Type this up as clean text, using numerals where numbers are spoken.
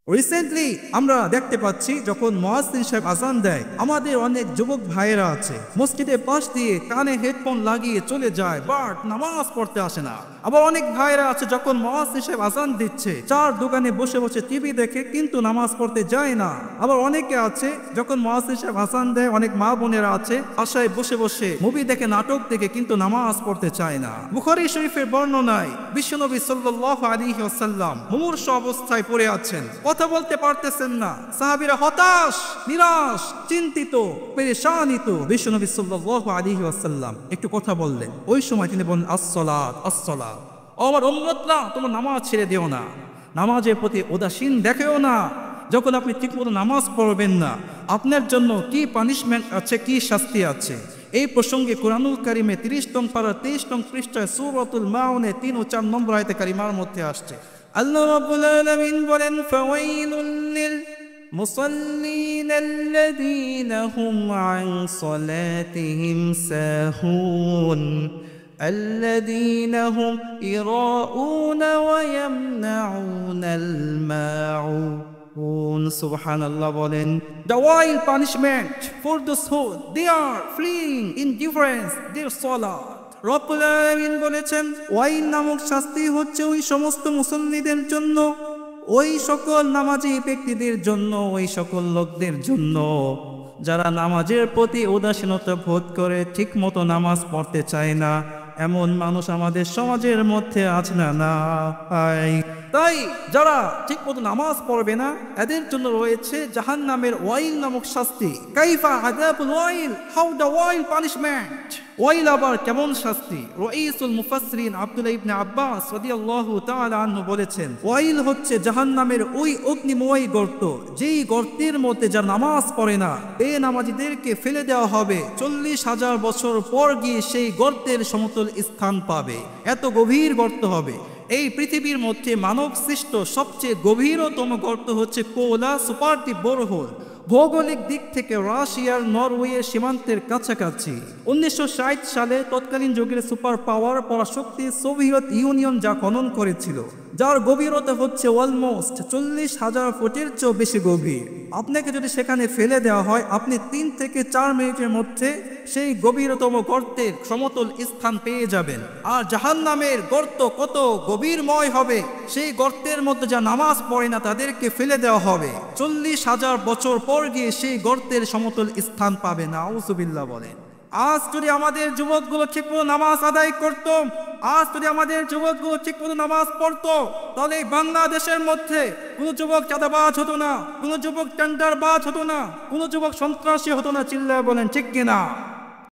Recently আমরা দেখতে পাচ্ছি যখন মুয়াজ্জিন সাহেব আযান দেয়, আমাদের অনেক যুবক ভাইয়েরা আছে মসজিদের পাশ দিয়ে কানে হেডফোন লাগিয়ে চলে যায়, বাট নামাজ পড়তে আসে না। আবার অনেক ভাইয়েরা আছে যখন মুয়াজ্জিন সাহেব আযান দিচ্ছে চার দোকানে বসে বসে টিভি দেখে কিন্তু নামাজ পড়তে যায় না। আবার অনেকে আছে যখন মুয়াজ্জিন সাহেব আযান দেয়, অনেক মা বোনেরা আছে আশায় বসে বসে মুভি দেখে নাটক দেখে কিন্তু নামাজ পড়তে চায় না। বুখারী শরীফের বর্ণনায় বিশ্বনবী সাল্লাল্লাহু আলাইহি ওয়াসাল্লাম মুমূর্ষু অবস্থায় পড়ে আছেন, কথা বলতে পারতেছেন না। সাহাবীরা হতাশ, নিরাশ, চিন্তিত, পেরেশানিত। বিশ্বনবী সাল্লাল্লাহু আলাইহি ওয়াসাল্লাম একটু কথা বললেন। ওই সময় তিনি বলেন, আসসালাত আসসালাত, আমার উম্মতরা তোমরা নামাজ ছেড়ে দিও না, নামাজের প্রতি উদাসীন দেখেও না। যখন আপনি ঠিকমতো নামাজ পড়বেন না, আপনার জন্য কি পানিশমেন্ট আছে, কি শাস্তি আছে। এই প্রসঙ্গে কুরআনুল কারীমে 30 নং পারা 23 নং পৃষ্ঠায় সূরাতুল মাউনে 3 ও 4 নম্বর আয়াতে কারিমার মধ্যে আসছে, আল্লাহ রাব্বুল আলামিন বলেন, ফাওয়াইলুল লিল মুসাল্লিন আল্লাযীনা হুম আন সালাতিহিম সাহুন الذين هم يراءون ويمنعون الماعون. Subhanallah বলেন, the wild punishment for those who they are fleeing indifference their salah. রব্বুল আলামিন বলেছেন, ওয়াইল নামক শাস্তি হচ্ছে ওই সমস্ত মুসল্লিদের জন্য, ওই সকল নামাজি ব্যক্তিদের জন্য, ওই সকল লোকদের জন্য যারা নামাজের প্রতি উদাসীনতা বোধ করে, ঠিক মতো নামাজ পড়তে চায় না। এমন মানুষ আমাদের সমাজের মধ্যে আছে না? তাই যারা ঠিক মতো নামাজ পড়বে না, এদের জন্য রয়েছে জাহান্নামের ওয়াইল নামক শাস্তি। কাইফা আযাবুল ওয়াইল, হাউ দ্য ওয়াইল পানিশমেন্ট। ওয়াইল আবার কেমন শাস্তি? রাইসুল মুফাসসিরিন আব্দুল্লাহ ইবনে আব্বাস রাদিয়াল্লাহু তাআলা আনহু বলেছেন, ওয়াইল হচ্ছে জাহান্নামের ওই অগ্নিময় গর্ত, যেই গর্তের মধ্যে যারা নামাজ পড়ে না বেনামাজীদেরকে ফেলে দেওয়া হবে। 40,000 বছর পর গিয়ে সেই গর্তের সমতল স্থান পাবে। এত গভীর গর্ত হবে। এই পৃথিবীর মধ্যে মানব সৃষ্ট সবচেয়ে গভীরতম গর্ত হচ্ছে কোলা সুপারডিপ বোরহোল। ভৌগোলিক দিক থেকে রাশিয়ার নরওয়ে সীমান্তের কাছাকাছি। 1960 সালে তৎকালীন যুগের সুপার পাওয়ার পরাশক্তি সোভিয়েত ইউনিয়ন যা খনন করেছিল, যার গভীরতা হচ্ছে অলমোস্ট 40,000 ফুটের চেয়েও বেশি গভীর। আপনাকে যদি সেখানে ফেলে দেওয়া হয়, আপনি 3 থেকে 4 মিনিটের মধ্যে সেই গভীরতম গর্তের সমতল স্থান পেয়ে যাবেন। আর জাহান্নামের গর্ত কত গভীরময় হবে, সেই গর্তের মধ্যে যা নামাজ পড়ে না তাদেরকে ফেলে দেওয়া হবে। 40,000 বছর পর গিয়ে সেই গর্তের সমতল স্থান পাবে না। আউযুবিল্লাহ বলেন। আজ যদি আমাদের যুবকগুলো ঠিকমতো নামাজ আদায় করত, আজ যদি আমাদের যুবকগুলো ঠিকমতো নামাজ পড়তো, তাহলে এই বাংলাদেশের মধ্যে কোনো যুবক চাঁদাবাজ হতো না, কোনো যুবক টেন্ডারবাজ হতো না, কোনো যুবক সন্ত্রাসী হতো না। চিল্লায় বলেন ঠিক কিনা?